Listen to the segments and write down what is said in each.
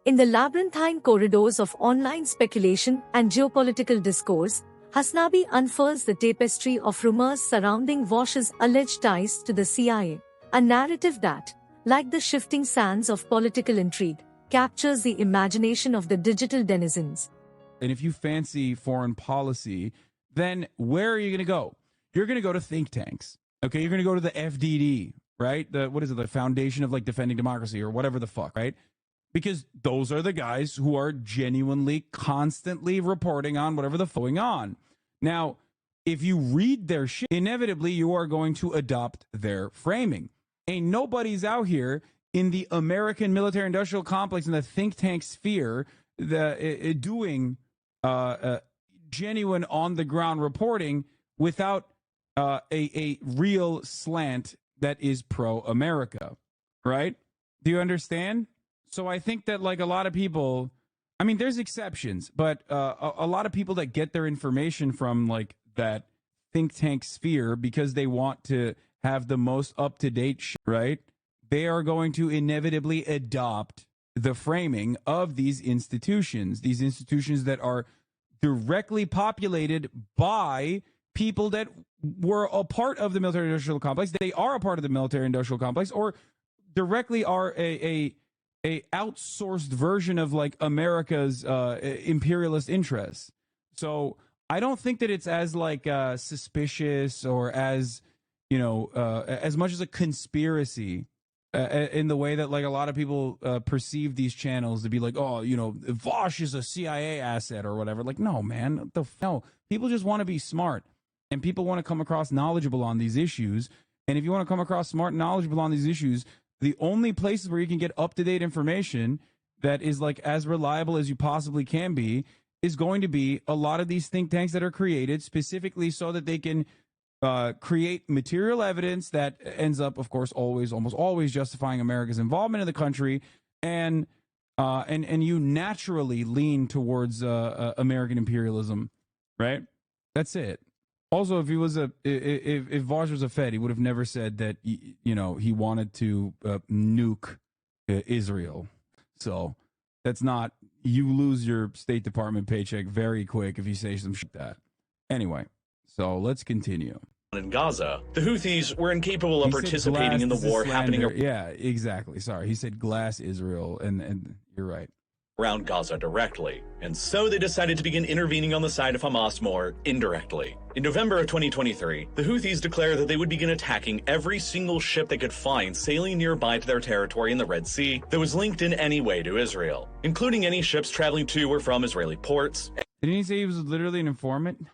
In the labyrinthine corridors of online speculation and geopolitical discourse, Hasanabi unfurls the tapestry of rumors surrounding Vaush's alleged ties to the CIA, a narrative that, like the shifting sands of political intrigue, captures the imagination of the digital denizens. And if you fancy foreign policy, then where are you going to go? You're going to go to think tanks. Okay, you're going to go to the FDD, right? The Foundation of Defending Democracy or whatever the fuck, right? Because those are the guys who are genuinely constantly reporting on whatever the going on. Now, if you read their shit, inevitably you are going to adopt their framing. Ain't nobody's out here in the American military-industrial complex in the think tank sphere doing genuine on-the-ground reporting without a real slant that is pro-America, right? Do you understand? So I think that a lot of people, I mean, there's exceptions, but a lot of people that get their information from that think tank sphere because they want to have the most up-to-date shit, right? They are going to inevitably adopt the framing of these institutions that are directly populated by people that were a part of the military-industrial complex. They are a part of the military-industrial complex, or directly are a outsourced version of America's imperialist interests. So I don't think that it's as suspicious or as as much as a conspiracy in the way that a lot of people perceive these channels to be Vaush is a CIA asset or whatever. No, man, no. People just want to be smart, and people want to come across knowledgeable on these issues. And if you want to come across smart and knowledgeable on these issues, the only places where you can get up-to-date information that is as reliable as you possibly can be is going to be a lot of these think tanks that are created specifically so that they can create material evidence that ends up, of course, almost always justifying America's involvement in the country, and you naturally lean towards American imperialism, right? That's it. Also, if Vaush was a Fed, he would have never said that he wanted to nuke Israel. So that's not, you lose your State Department paycheck very quick if you say some shit like that. Anyway, so let's continue. In Gaza, the Houthis were incapable of participating in the war happening. Yeah, exactly. Sorry, he said glass Israel, and you're right. Around Gaza directly, and so they decided to begin intervening on the side of Hamas more indirectly. In November of 2023, the Houthis declared that they would begin attacking every single ship they could find sailing nearby to their territory in the Red Sea that was linked in any way to Israel, including any ships traveling to or from Israeli ports. Didn't he say he was literally an informant?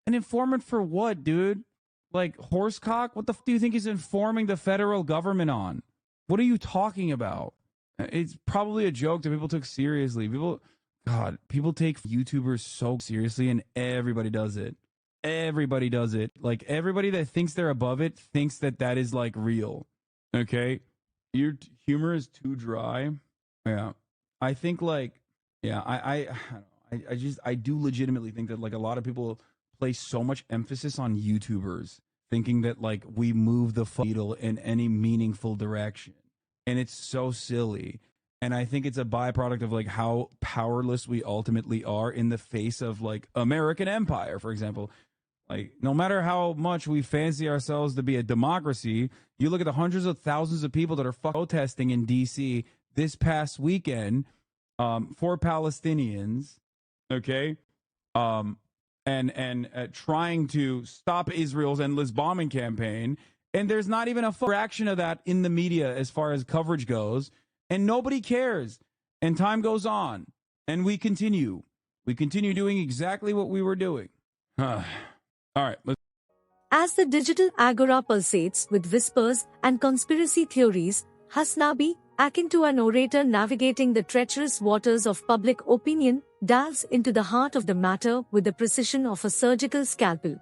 An informant for what, dude? Horsecock? What the f do you think he's informing the federal government on? What are you talking about? It's probably a joke that people took seriously. People take YouTubers so seriously, and everybody does it. Everybody does it. Everybody that thinks they're above it thinks that is real. Okay? Your humor is too dry. Yeah. I think I do legitimately think that a lot of people place so much emphasis on YouTubers, thinking that we move the needle in any meaningful direction. And it's so silly. And I think it's a byproduct of how powerless we ultimately are in the face of American empire, for example. No matter how much we fancy ourselves to be a democracy, you look at the hundreds of thousands of people that are protesting in DC this past weekend for Palestinians, okay? And trying to stop Israel's endless bombing campaign. And there's not even a fraction of that in the media as far as coverage goes. And nobody cares. And time goes on. And we continue. We continue doing exactly what we were doing. All right. As the digital agora pulsates with whispers and conspiracy theories, Hasanabi, akin to an orator navigating the treacherous waters of public opinion, delves into the heart of the matter with the precision of a surgical scalpel.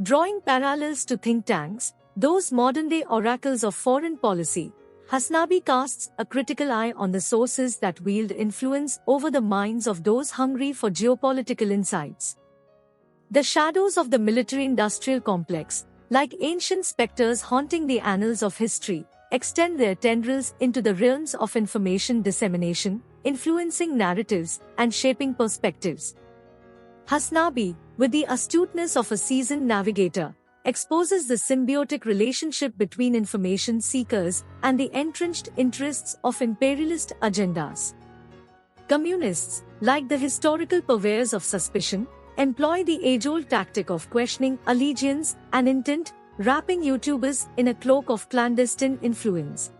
Drawing parallels to think tanks, those modern-day oracles of foreign policy, Hasanabi casts a critical eye on the sources that wield influence over the minds of those hungry for geopolitical insights. The shadows of the military-industrial complex, like ancient specters haunting the annals of history, extend their tendrils into the realms of information dissemination, influencing narratives and shaping perspectives. Hasanabi, with the astuteness of a seasoned navigator, exposes the symbiotic relationship between information seekers and the entrenched interests of imperialist agendas. Communists, like the historical purveyors of suspicion, employ the age-old tactic of questioning allegiance and intent, wrapping YouTubers in a cloak of clandestine influence.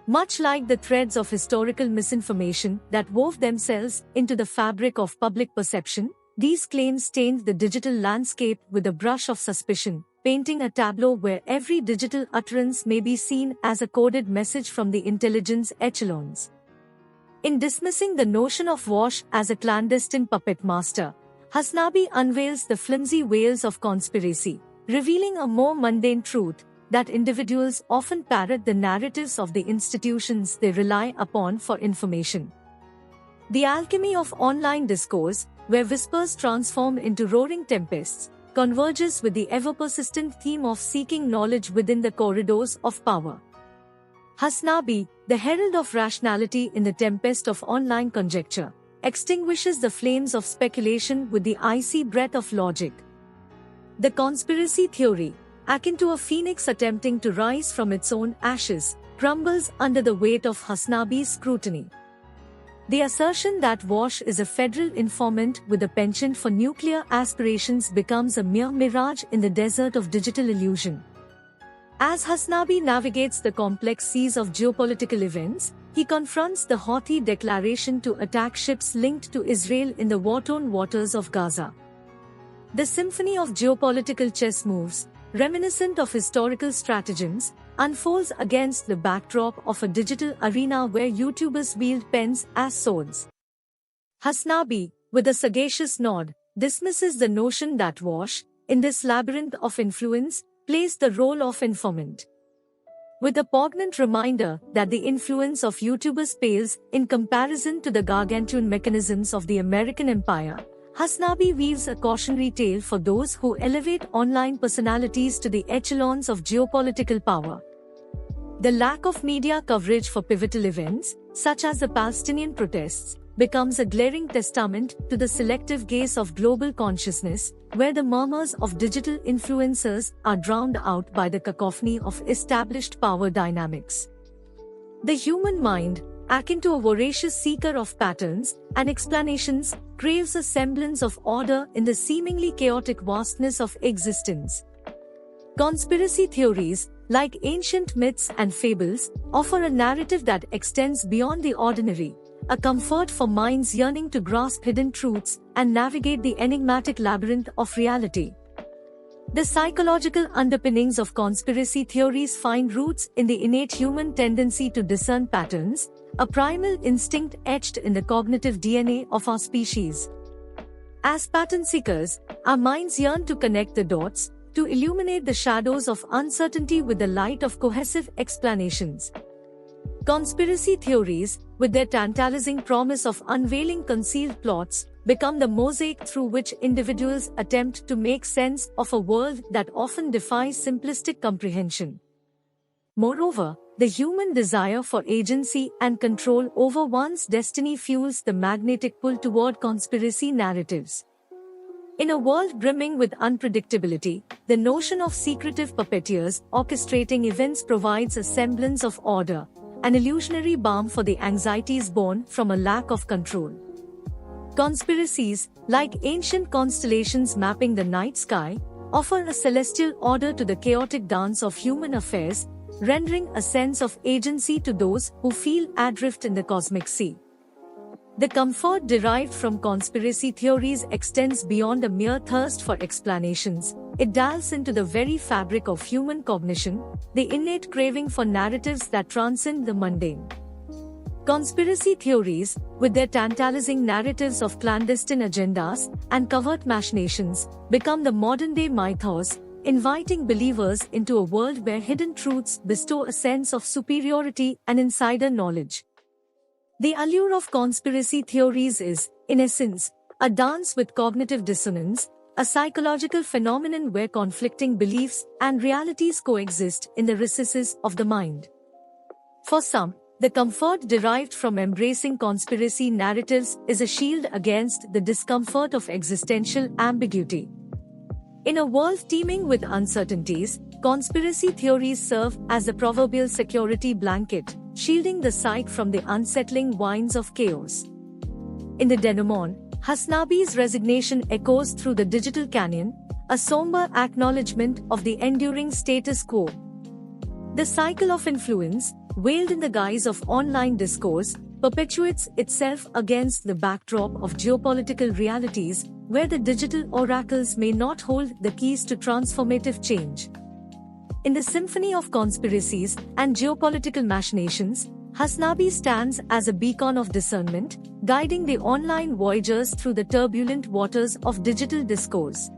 Much like the threads of historical misinformation that wove themselves into the fabric of public perception, these claims stained the digital landscape with a brush of suspicion, painting a tableau where every digital utterance may be seen as a coded message from the intelligence echelons. In dismissing the notion of Vaush as a clandestine puppet master, Hasanabi unveils the flimsy veils of conspiracy, revealing a more mundane truth, that individuals often parrot the narratives of the institutions they rely upon for information. The alchemy of online discourse, where whispers transform into roaring tempests, converges with the ever-persistent theme of seeking knowledge within the corridors of power. Hasanabi, the herald of rationality in the tempest of online conjecture, extinguishes the flames of speculation with the icy breath of logic. The conspiracy theory, akin to a phoenix attempting to rise from its own ashes, crumbles under the weight of Hasanabi's scrutiny. The assertion that Vaush is a federal informant with a penchant for nuclear aspirations becomes a mere mirage in the desert of digital illusion. As Hasanabi navigates the complex seas of geopolitical events, he confronts the haughty declaration to attack ships linked to Israel in the war-torn waters of Gaza. The symphony of geopolitical chess moves, reminiscent of historical stratagems, unfolds against the backdrop of a digital arena where YouTubers wield pens as swords. Hasanabi, with a sagacious nod, dismisses the notion that Vaush, in this labyrinth of influence, plays the role of informant. With a poignant reminder that the influence of YouTubers pales in comparison to the gargantuan mechanisms of the American empire, Hasanabi weaves a cautionary tale for those who elevate online personalities to the echelons of geopolitical power. The lack of media coverage for pivotal events, such as the Palestinian protests, becomes a glaring testament to the selective gaze of global consciousness, where the murmurs of digital influencers are drowned out by the cacophony of established power dynamics. The human mind, akin to a voracious seeker of patterns and explanations, craves a semblance of order in the seemingly chaotic vastness of existence. Conspiracy theories, like ancient myths and fables, offer a narrative that extends beyond the ordinary, a comfort for minds yearning to grasp hidden truths and navigate the enigmatic labyrinth of reality. The psychological underpinnings of conspiracy theories find roots in the innate human tendency to discern patterns, a primal instinct etched in the cognitive DNA of our species. As pattern seekers, our minds yearn to connect the dots, to illuminate the shadows of uncertainty with the light of cohesive explanations. Conspiracy theories, with their tantalizing promise of unveiling concealed plots, become the mosaic through which individuals attempt to make sense of a world that often defies simplistic comprehension. Moreover, the human desire for agency and control over one's destiny fuels the magnetic pull toward conspiracy narratives. In a world brimming with unpredictability, the notion of secretive puppeteers orchestrating events provides a semblance of order, an illusionary balm for the anxieties born from a lack of control. Conspiracies, like ancient constellations mapping the night sky, offer a celestial order to the chaotic dance of human affairs, rendering a sense of agency to those who feel adrift in the cosmic sea. The comfort derived from conspiracy theories extends beyond a mere thirst for explanations. It delves into the very fabric of human cognition, the innate craving for narratives that transcend the mundane. Conspiracy theories, with their tantalizing narratives of clandestine agendas and covert machinations, become the modern-day mythos, inviting believers into a world where hidden truths bestow a sense of superiority and insider knowledge. The allure of conspiracy theories is, in essence, a dance with cognitive dissonance, a psychological phenomenon where conflicting beliefs and realities coexist in the recesses of the mind. For some, The comfort derived from embracing conspiracy narratives is a shield against the discomfort of existential ambiguity. In a world teeming with uncertainties, conspiracy theories serve as the proverbial security blanket, shielding the psyche from the unsettling winds of chaos. In the denouement, Hasanabi's resignation echoes through the digital canyon, a somber acknowledgement of the enduring status quo. The cycle of influence, veiled in the guise of online discourse, perpetuates itself against the backdrop of geopolitical realities, where the digital oracles may not hold the keys to transformative change. In the symphony of conspiracies and geopolitical machinations, Hasanabi stands as a beacon of discernment, guiding the online voyagers through the turbulent waters of digital discourse.